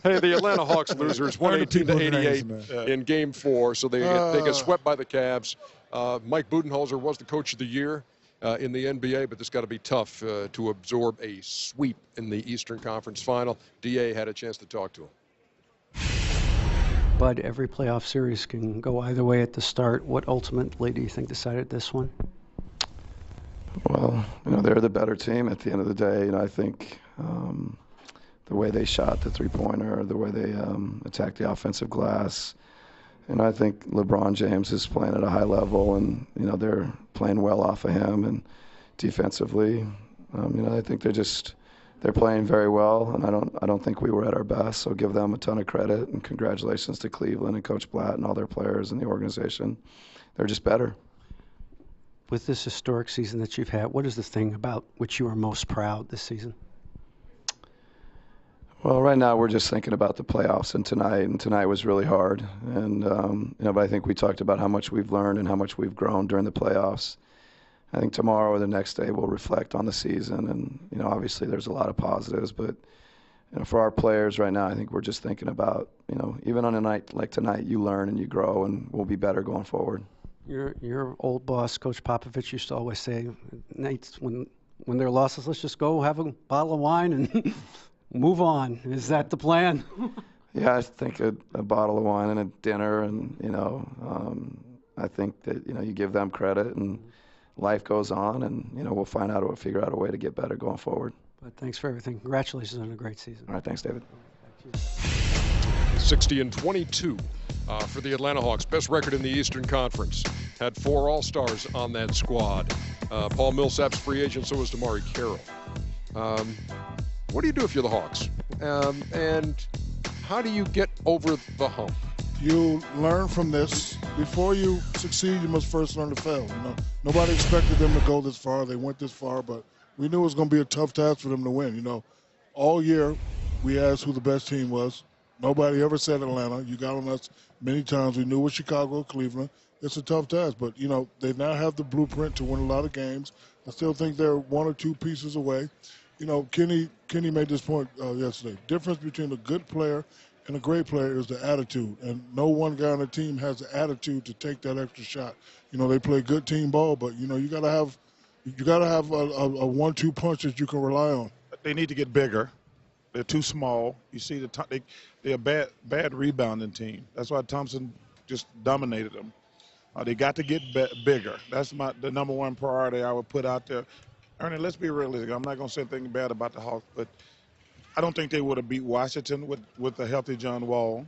Hey, the Atlanta Hawks losers, 118-88 in Game 4, so they get swept by the Cavs. Mike Budenholzer was the Coach of the Year in the NBA, but this got to be tough to absorb a sweep in the Eastern Conference Final. DA had a chance to talk to him. Bud, every playoff series can go either way at the start. What ultimately do you think decided this one? Well, they're the better team at the end of the day. I think the way they shot the three-pointer, the way they attacked the offensive glass, and I think LeBron James is playing at a high level, and they're playing well off of him. And defensively, I think they're playing very well, and I don't think we were at our best. So give them a ton of credit, and congratulations to Cleveland and Coach Blatt and all their players and the organization. They're just better. With this historic season that you've had, what is the thing about which you are most proud this season? Well, right now we're just thinking about the playoffs and tonight was really hard. And but I think we talked about how much we've learned and how much we've grown during the playoffs. I think tomorrow or the next day we'll reflect on the season, and obviously there's a lot of positives, but for our players right now, I think we're just thinking about even on a night like tonight, you learn and you grow, and we'll be better going forward. Your old boss, Coach Popovich, used to always say, nights when there are losses, let's just go have a bottle of wine and move on. Is that the plan? Yeah, I think a bottle of wine and a dinner, and I think that you give them credit, and life goes on, and we'll figure out a way to get better going forward. But thanks for everything. Congratulations on a great season. All right, thanks, David. Thank you. 60-22 for the Atlanta Hawks. Best record in the Eastern Conference. Had 4 All-Stars on that squad. Paul Millsap's free agent, so was Damari Carroll. What do you do if you're the Hawks? And how do you get over the hump? You learn from this. Before you succeed, you must first learn to fail. Nobody expected them to go this far. They went this far, but we knew it was going to be a tough task for them to win. All year we asked who the best team was. Nobody ever said Atlanta. You got on us many times. We knew it was Chicago, Cleveland. It's a tough task, but they now have the blueprint to win a lot of games. I still think they're 1 or 2 pieces away. Kenny made this point yesterday. Difference between a good player and a great player is the attitude, and no one guy on the team has the attitude to take that extra shot. They play good team ball, but you gotta have a 1-2 punch that you can rely on. They need to get bigger. They're too small. You see, they're a bad rebounding team. That's why Thompson just dominated them. They got to get bigger. That's the number 1 priority I would put out there. Ernie, let's be realistic. I'm not going to say anything bad about the Hawks, but I don't think they would have beat Washington with a healthy John Wall.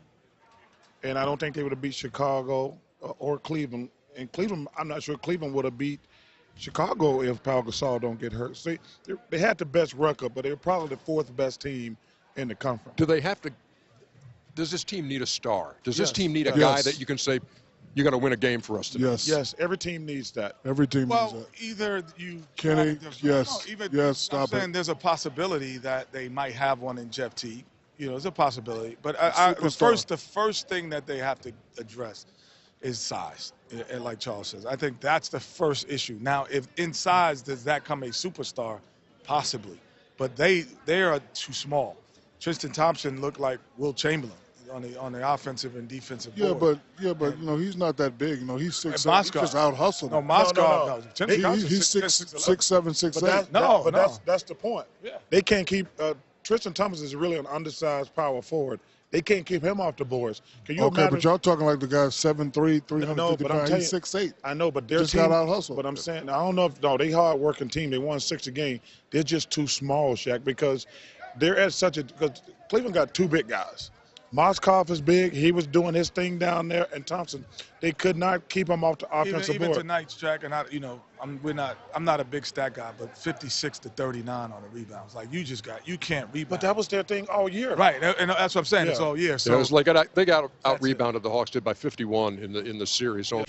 And I don't think they would have beat Chicago or Cleveland. And Cleveland, I'm not sure Cleveland would have beat Chicago if Pau Gasol don't get hurt. See, they had the best record, but they're probably the 4th best team in the conference. Do they have to – does this team need a star? Does this team need a guy that you can say, you got to win a game for us today? Yes, every team needs that. Every team needs that. Well, either you – Kenny, yes, stop I'm saying it. there's a possibility that they might have one in Jeff Teague. It's a possibility. But the first thing that they have to address is size, and like Charles says. I think that's the first issue. Now, if in size, does that come a superstar? Possibly. But they are too small. Tristan Thompson looked like Will Chamberlain on the offensive and defensive board. But he's not that big. He's 6'7". He just out-hustled. No, Moscow. No. He's 6'7", 6'8". But that's the point. Yeah. They can't keep Tristan Thompson is really an undersized power forward. They can't keep him off the boards. Can you imagine? But y'all talking like the guy's 7'3", 350 pounds. He's 6'8". I know, but their just team got out-hustled. But I'm saying, I don't know if they hard-working team. They won 6 a game. They're just too small, Shaq, because they're at such a – because Cleveland got 2 big guys. Moskov is big. He was doing his thing down there, and Thompson. They could not keep him off the offensive board. Even tonight's Jack, and I'm not a big stat guy, but 56 to 39 on the rebounds. Like you can't rebound. But that was their thing all year. Right, and that's what I'm saying. It's all year. So it was like they got out rebounded. The Hawks did by 51 in the series. So.